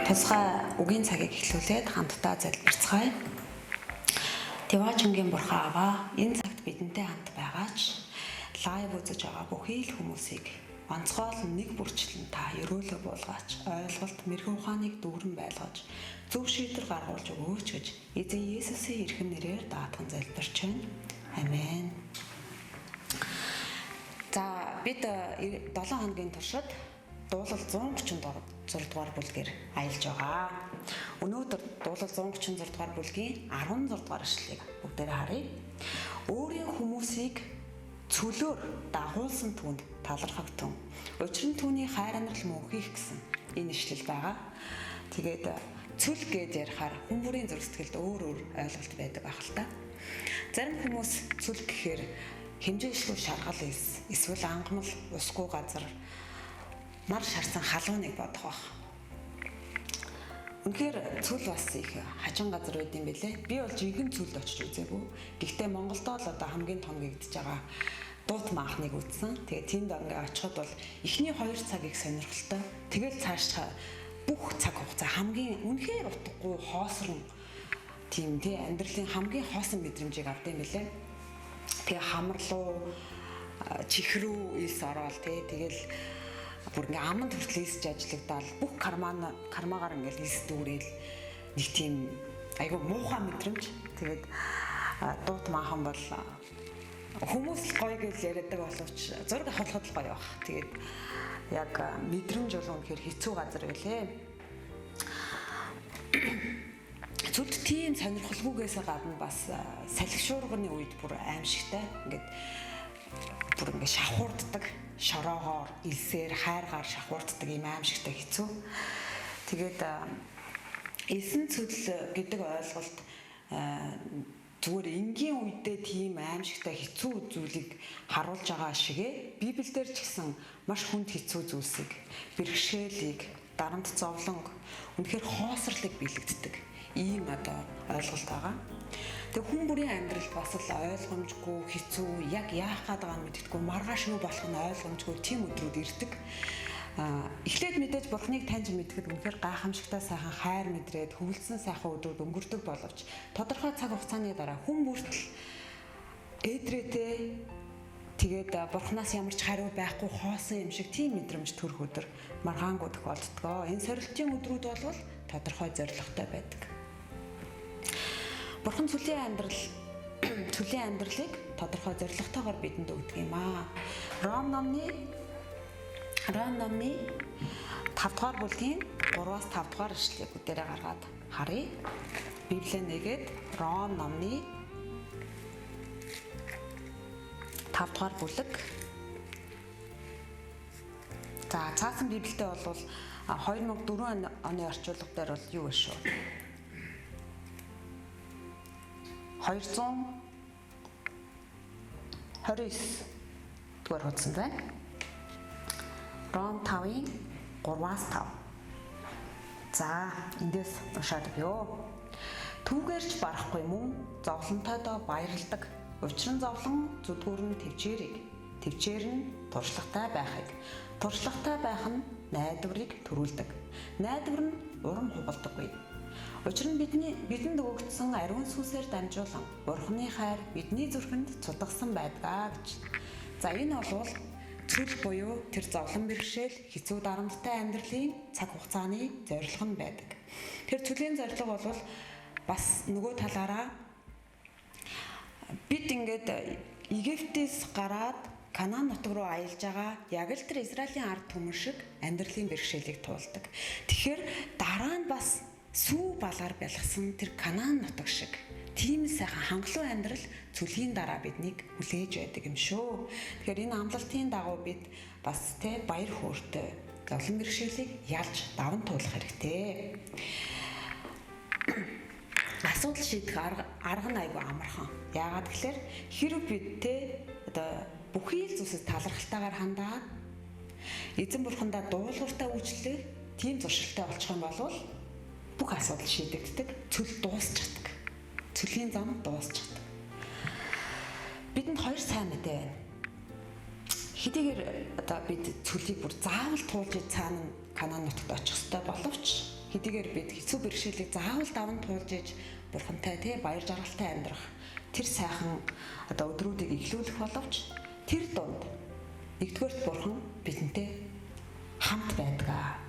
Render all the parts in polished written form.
Тусгай үгийн цагийг эхлүүлээд хамтдаа залбирцгаая. Тэваачингийн бурхан аваа энэ цагт бидэнтэй хамт байгаач лайв үзэж байгаа бүхий л хүмүүсийг онцгой нэг бүрчлэн та өрөөлө буулгаач, ойлголт мэрэгэн ухааныг дүүрэн байлгаж зөв шийдвэр гаргуулж өгөөч гэж эзэн Есүсийн эрхэм нэрээр даатхан залбирч байна. Амен. За бид 7 хоногийн туршид дуулал 136 дугаар бүлгээр аялж байгаа. Өнөөдөр дуулал 136 дугаар бүлгийн 16 дугаар ишлэлийг бүгдээрээ харъя. Өөрийн хүмүүсийг цөлөөр дагуулсан түнд талархагтун. Учир нь түүний хайр анарал мөнхийх гэсэн энэ ишлэл байгаа. Тэгээд цөл гэж ярихаар хүн бүрийн зүрх сэтгэлд өөр ойлголт байдаг байх л та. Зарим хүмүүс цөл гэхээр хэмжээшлүү шаргал эсвэл ангамл усгүй газар нар шарсан халууныг бодох байх. Үнэхээр цөл бас их хажин газар байд юм бэлээ. Би бол жинхэнэ цөлд очиж үзээгүй. Гэхдээ Монголдо л одоо хамгийн том гэгдэж байгаа дуут маахныг үзсэн. Тэгээд тэнд ингээ очиход бол эхний 2 цагийг сонирхолтой. Тэгэл цаашдаа бүх цаг хугацаа хамгийн үнэхээр утгагүй хоосрон тийм тий амьдралын хамгийн хоосон мэдрэмжийг авдаг юм бэлээ. Тэгээ хамарлуу чихрүү илс ороод тий тэгэл бүр ингээ аманд хүртэл ийсж ажиллагдал бүх кармагаар ингээл ийс дүүрэл нэг тийм айгүй муухай мэдрэмж. Тэгээд дуут маахан бол хүмүүс л гоё гэж яриадаг боловч зураг авахд л гоё баг. Тэгээд яг мэдрэмж бол үнэхээр хэцүү газар байлээ. Зүд тийм сонирхолгүйгээс гадна бас салхишуурганы үед бүр аимшигтай ингээд бүр ингээ шахуурддаг, шороогоор, илсээр, хайргаар шахуурддаг юм аимшигтай хэцүү. Тэгээд элсэн цөл гэдэг ойлголт зүгээр энгийн үедээ тийм аимшигтай хэцүү зүйлийг харуулж байгаа шигэ Библиэлд ч гэсэн маш хүнд хэцүү зүйлсийг, бэрхшээлийг, дарамт зовлонг, үнэхээр хоосрлыг бэлэгддэг ийм одоо ойлголт байгаа. Тэг хүн бүрийн амьдралд бас л ойлгомжгүй, хэцүү, яг яах гээд байгааг мэддэггүй, маргааш юу болох нь ойлгомжгүй тийм өдрүүд ирдэг. Эхлээд мэдээж Бурхныг таньж мэдгэд үнэхээр гайхамшигтай сайхан хайр мэдрээд хөвөлдсөн сайхан өдрүүд өнгөрдөг боловч тодорхой цаг хугацааны дараа хүн бүртэл эдрээтэй тэгээд Бурхнаас ямар ч хариу байхгүй хоосон юм шиг тийм мэдрэмж төрөх өдөр маргаангүй тохиолддог. Энэ сорилтын өдрүүд бол тодорхой зорилготой байдаг. Бурхан цөлийн амьдралыг тодорхой зорилготойгоор бидэнд өгдөг юм аа. Ром номны 5 дугаар бүлгийн 3-5 дугаар ишлэлийг бүгдээрээ гаргаад харъя. Библийг нэгээд Ром номны 5 дугаар бүлэг. За цаасан Библиэд бол 2004 оны орчуулга дээр бол юу вэ шүү? 229 дугаар хуудсан байна. Ром 5-ын 3-5. За, эндээс уншаад өгье. Түүгээрч барахгүй мөн зовлонтойдоо баярладаг. Учир нь зовлон зүдгүүр нь төвчээр нь туршлагатай байхыг. Туршлагатай байх нь найдварыг төрүүлдэг. Найдвар нь урам хугалдаггүй. Учир нь бидэнд өгөгдсөн ариун сүнсээр дамжуулан Бурхны хайр бидний зүрхэнд цулгасан байдаг гэж. За энэ бол цөл буюу тэр зовлон бэрхшээл хэцүү дарамттай амьдралын цаг хугацааны зорилго нь байдаг. Тэр цөлийн зорилго бол бас нөгөө талаараа бид ингээд Египтээс гараад Канаан нутаг руу аялж байгаа яг л тэр Израилийн ард түмэн шиг амьдралын бэрхшээлийг туулдаг. Тэгэхээр дараа нь бас сүү балгаар бэлгсэн тэр Канаан нутаг шиг тийм сайхан хангалуун амьдрал цөлийн дараа биднийг хүлээж байдаг юм шүү. Тэгэхээр энэ амлалтын дагуу бид бас баяр хөөртэй зовлон бэрхшээлийг ялж даван туулах хэрэгтэй. Асуудал шийдэх арга нь айгүй амархан. Яагаад гэхээр хэрв бид одоо бүхий л зүйлсээс талархалтайгаар хандаад эзэн бурхандаа дуулууртай үйлчлэх тийм зуршилтай болчих юм бол бүх асуудал шийдэгддэг, цөл дуусчихдаг. Цөлийн зам дуусчихдаг. Бидэнд 2 сайн мэдээ байна. хэдийгээр одоо бид цөлийг бүр заавал туулж цаана Канаан нутагт очих ёстой боловч хэдийгээр бид хэцүү бэрхшээлийг заавал даван туулж иж бурхантай тий баяр жаргалтай амьдрах тэр сайхан одоо өдрүүдийг эхлүүлэх боловч тэр дунд нэгдүгээрт бурхан бидэнтэй хамт байдаг.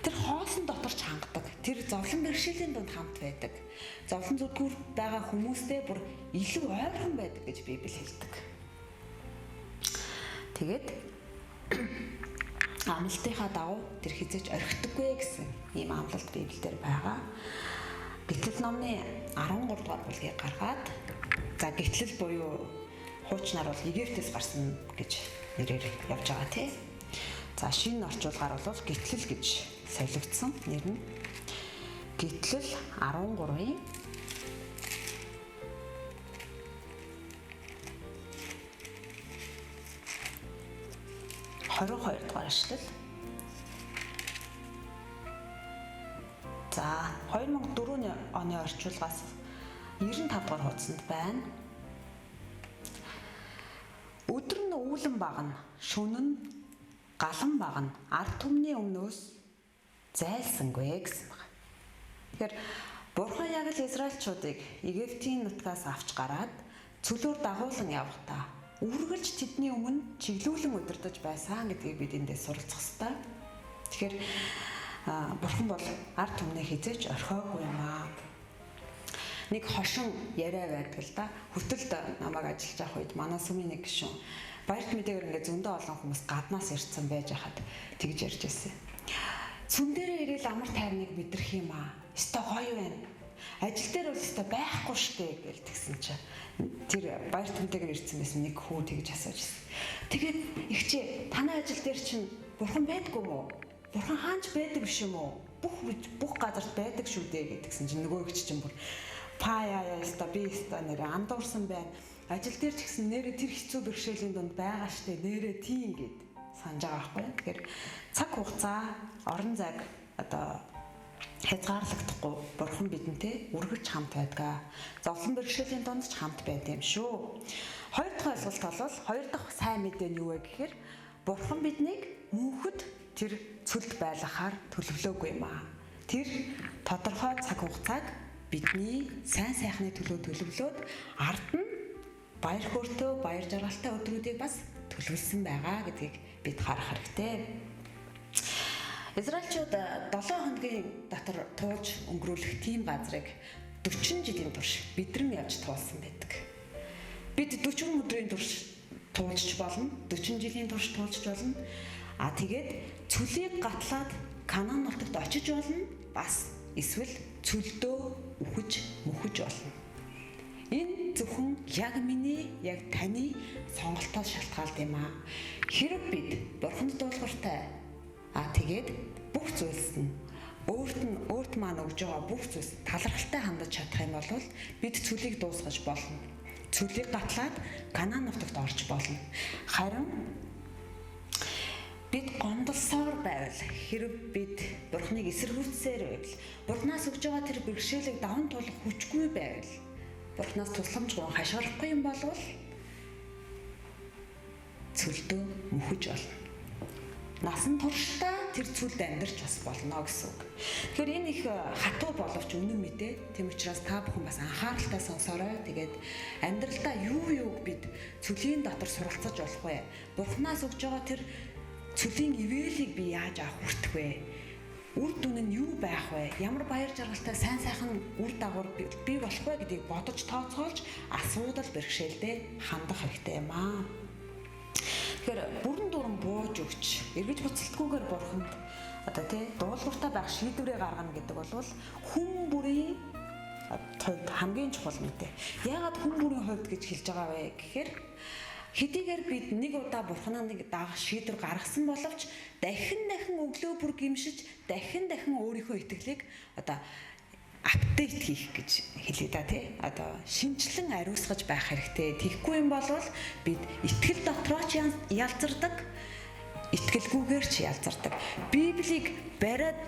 Тэр хоосон дотор ч хангадаг. Тэр зовлон бэрхшээлийн дунд хамт байдаг. Зовлон зүдгүүр байгаа хүмүүстэй бүр илүү ойрхон байдаг гэж Библи хэлдэг. Тэгээд амлалтынхаа дагуу тэр хизээч орхидоггүй гэсэн ийм амлалт Библиэлд байгаа. Гэтэл номны 13 дугаар бүлгийг гаргаад за гэтэл буюу хуучнаар бол Египтээс гарсан гэж нэрээр явж байгаа тий. За шинэ орчуулгаар бол гэтэл гэж солигдсон нэр нь. Гэтэл 13-ийн 22 дугаар эшлэл. За 2004 оны орчуулгаас 95 дугаар хуудсанд байна. Өдөр нь үүлэн багна, шөнө нь галан багна, ард түмний өмнөөс зайлсангүй гэсэн байна. Тэгэхээр Бурхан яг л Израильчуудыг Египтийн нутгаас авч гараад цөлөөр дагуулan явахдаа үргэлж тэдний өмнө чиглүүлэн удирдах байсан гэдгийг бид эндээс суралцах ёстой. Тэгэхээр Бурхан бол ард түмнээ хизээч орхиогүй юм аа. Нэг хошин яриа байдаг л да. Хөтөлд намайг ажиллаж авах үед манай сүмийн нэг гишүүн баярт мэдээгээр ингээд зөндөө олон хүмүүс гаднаас ирсэн байж хахад тэгж ярьж байсан. Сүм дээрээ ирээл амар тайвныг мэдрэх юм аа. Өстой гоё байна. Ажил дээр бол өстой байхгүй штэ гэж тэгсэн чинь тэр баярт мэдээгээр ирсэн байсан нэг хүү тэгж асууж ирсэн. Тэгээд ихчээ танай ажил дээр чинь Бурхан байдгүй мó? Бурхан хаач байдаг биш юм уу? Бүх газарт байдаг шүү дээ гэдгсэн чинь нөгөө их чинь бүр яа яста би яста нэр андуурсан байна. Ажил дээр ч гэсэн нэрээ тэр хэцүү бэрхшээлийн донд байгаа штэ нэрээ тийм гэд санаж байгаа байхгүй. Тэгэхээр цаг хугацаа, орон зайг одоо хязгаарлагдахгүй Бурхан бидэнтэй үргэлж хамт байдаг. Зовлон бэрхшээлийн донд ч хамт байдаг юм шүү. Хоёр дахь ойлголт бол хоёр дахь сайн мэдээ нь юу вэ гэхээр Бурхан биднийг мөнхөд тэр цөлд байлгахаар төлөвлөөгүй юм аа. Тэр тодорхой цаг хугацааг бидний сайн сайхны төлөө төлөвлөөд ард нь баяр хөөртэй, баяр жаргалтай өдрүүдийг бас төлөвлөсөн байгаа гэдгийг бид харах хэрэгтэй. Израильчууд 7 хоногийн дотор туулж өнгөрүүлэх тийм газрыг 40 жилийн турш бидрэн явж туулсан байдаг. Бид 40 өдрийн турш туулж болно, 40 жилийн турш туулж болно. Тэгээд цөлийг гатлаад Канаан нутагт очиж болно, бас эсвэл цөлдөө үхэж мөхөж болно. Энэ зөвхөн яг миний, яг таны сонголтоос шалтгаалдаг юм аа. Хэрэг бид Бурханд дуулууртай тэгээд бүх зүйлс нь өөрт маань өгж байгаа бүх зүйлс талархалтай хандаж чадах юм бол бид цөлийг дуусгаж болно. Цөлийг гатлаад Канаан нутагт орж болно. Харин бид гомдолсоор байвал хэрэг бид Бурхныг эсэргүүцсээр байвал Бурхнаас өгж байгаа тэр бэрхшээлийг даван туулах хүчгүй байвал Бурхнаас тусламж гоо хашгирахгүй юм бол цөлдөө мөхөж болно. Насан туршдаа тэр цөлд амьдарч бас болно гэсэн үг. Тэгэхээр энэ их хатуу боловч үнэн мэдээ. Тийм учраас та бүхэн бас анхааралтай сонсоорой. Тэгээд амьдралдаа юу бид цөлийн дотор суралцаж болох вэ? Бурхнаас өгж байгаа тэр цөлийн ивэлийг би яаж авах хүртэх вэ? Үр дүн нь юу байх вэ? Ямар баяр жаргалтай сайн сайхан үр дагавар бий болох вэ гэдгийг бодож тооцоолж асуудал бэрхшээлдээ хандах хэрэгтэй юм аа. Тэгэхээр бүрэн дуран бууж өгч эргэж буцалтгүйгээр Бурханд одоо дуулууртай байх шийдвэрээ гаргана гэдэг бол хүн бүрийн хувьд хамгийн чухал мэдээ. Яагаад хүн бүрийн хувьд гэж хэлж байгаа вэ гэхээр хэдийгээр бид нэг удаа Бурханыг дагах шийдвэр гаргасан боловч дахин өглөө бүр гимшиж дахин өөрийнхөө итгэлийг одоо апдейт хийх гэж хэлээ да тий. Одоо шинжлэн ариусгаж байх хэрэгтэй. Тэгхгүй юм бол бид итгэл дотроо ч ялзардаг, итгэлгүйгээр ч ялзардаг. Библийг бариад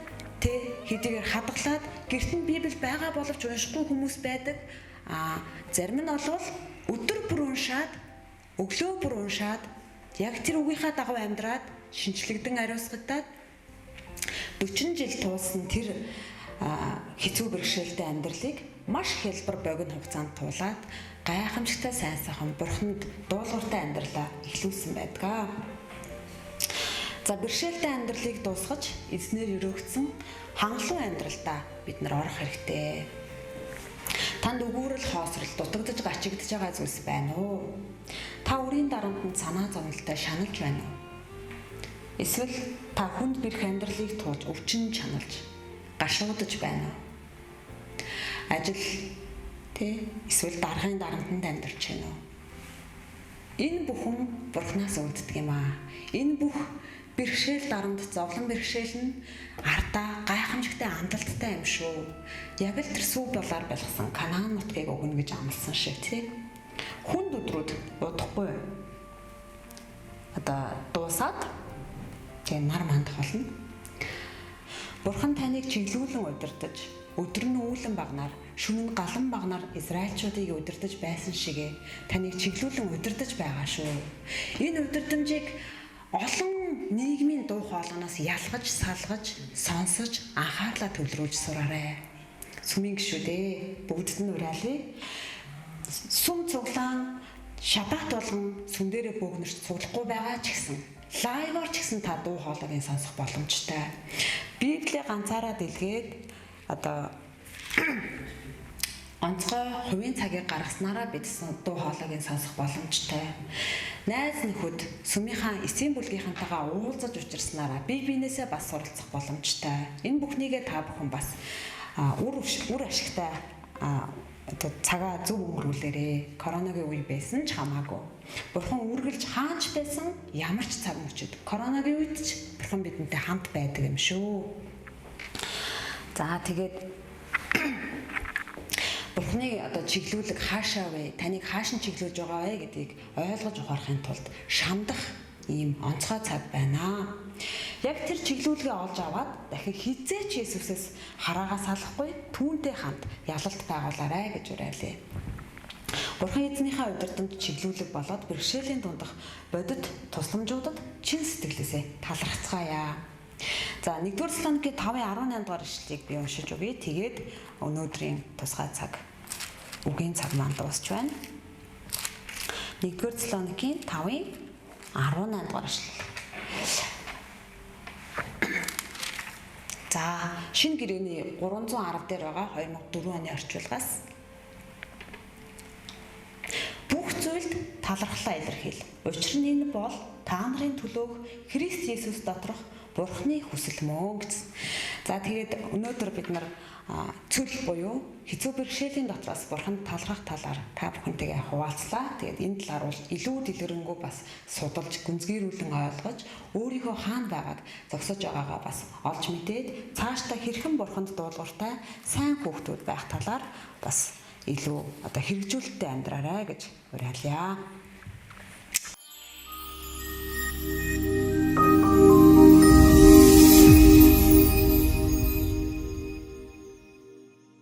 хэдийгээр хадгалаад гэрт нь Библи байгаа боловч уншихгүй хүмүүс байдаг. Зарим нь бол өдөр бүр уншаад, өглөө бүр уншаад Яг тэр үгийнхаа дагуу амьдраад шинчлэгдэн ариусгагдаад 40 жил туулсан тэр хэцүү бэрхшээлтэй амьдралыг маш хялбар богино хугацаанд туулаад гайхамшигтай сайн сайхан Бурханд дуулууртай амьдралаа эхлүүлсэн байдаг. За бэрхшээлтэй амьдралыг дуусгаж эзнэр өрөөгдсөн хангалуун амьдралдаа бид нар орох хэрэгтэй. Танд өгүүрэл хоосрол дутагдж гачигдж байгаа зүйлс байна уу? Та үрийн дарамтанд санаа зовнилтой шаналж байна уу? Эсвэл та хүнд бэрх амьдралыг туулж өвчин чаналж гашуудж байна уу? Ажил эсвэл даргын дарамтанд амьдарч байна уу? Энэ бүхэн Бурханаас үлддэг юм аа. Энэ бүх бэрхшээл дарамт зовлон бэрхшээл нь ардаа гайхамшигтай андалттай юм шүү. Яг л тэр сүү болоор байлгасан Канаан нутгийг өгнө гэж амласан шиг тий. Хүнд өдрүүд удахгүй. Дуусаад тэг нар мандах болно. Бурхан таныг чиглүүлэн удирдах, өдөр нь үүлэн багнаар, шөнө нь галан багнаар Израильчуудыг удирдах байсан шигэ таныг чиглүүлэн удирдах байгаа шүү. Энэ удирдамжийг олон нийгмийн дуу хоолойноос ялгаж, салгаж, сонсож, анхаарлаа төвлөрүүлж сураарай. Сүмийн гişүүдээ бүгдд нь уриалъя. Сүм цуглаан шабат болгон сүм дээрээ бөөгнөрч цуглахгүй байгаа ч гэсэн лайваар ч гэсэн та дуу хоолойг сонсох боломжтой. Библийг ганцаараа дэлгээд онцгой хувийн цагийг гаргаснараа бид дуу хоолойг сонсох боломжтой. Найз нөхөд сүмийнхаа эсийн бүлгийнхантайгаа уулзаж учирснараа бие биенээсээ бас суралцах боломжтой. Энэ бүхнийгээ та бүхэн бас үр ашигтай цагаа зөв өнгөрүүлээрээ. Коронагийн үе байсан ч хамаагүй. Бурхан үргэлж хаанч байсан ямар ч цаг мөчид коронагийн үед ч Бурхан бидэнтэй хамт байдаг юм шүү. За тэгээд Бурханы чиглүүлэг хаашаа вэ? Таныг хааш нь чиглүүлж байгаа вэ гэдгийг ойлгож ухаарахын тулд шамдах ийм онцгой цаг байна. Яг тэр чиглүүлгээ олж аваад дахин хизээч Есүсээс хараагаа салахгүй түүнтэй хамт ялалт байгуулаарай гэж уриалъя. Бурхан эзнийхээ удирдамж чиглүүлэг болоод бэрхшээлийн дундах бодит тусламжуудад чин сэтгэлээсээ талархацгаая. За 1-р Тесалоникийн 5:18 дугаар ишлэлийг би уншиж өгье. Тэгээд өнөөдрийн тусгай цаг үгийн цаг маань дуусч байна. 1-р Тесалоникийн 5:18 дугаар ишлэл. За шинэ гэрээний 310 дээр байгаа 2004 оны орчуулгаас бүх зүйлд талархлаа илэрхийл. Учир нь энэ бол та нарын төлөөх Христ Есүс доторх Бурханы хүсэл мөн гэсэн. За тэгээд өнөөдөр бид нар цөл буюу хэцүү бэрхшээлийн дотроос Бурханд талархах талаар та бүхэнтэйгээ хуваалцлаа. Тэгээд энэ талаар бол илүү дэлгэрэнгүй бас судалж, гүнзгийрүүлэн ойлгож, өөрийнхөө хаана байгааг зогсож байгаагаа бас олж мэдээд цаашдаа хэрхэн Бурханд дуулууртай сайн хүүхдүүд байх талаар бас илүү хэрэгжүүлэлттэй амьдраарай гэж уриалъя.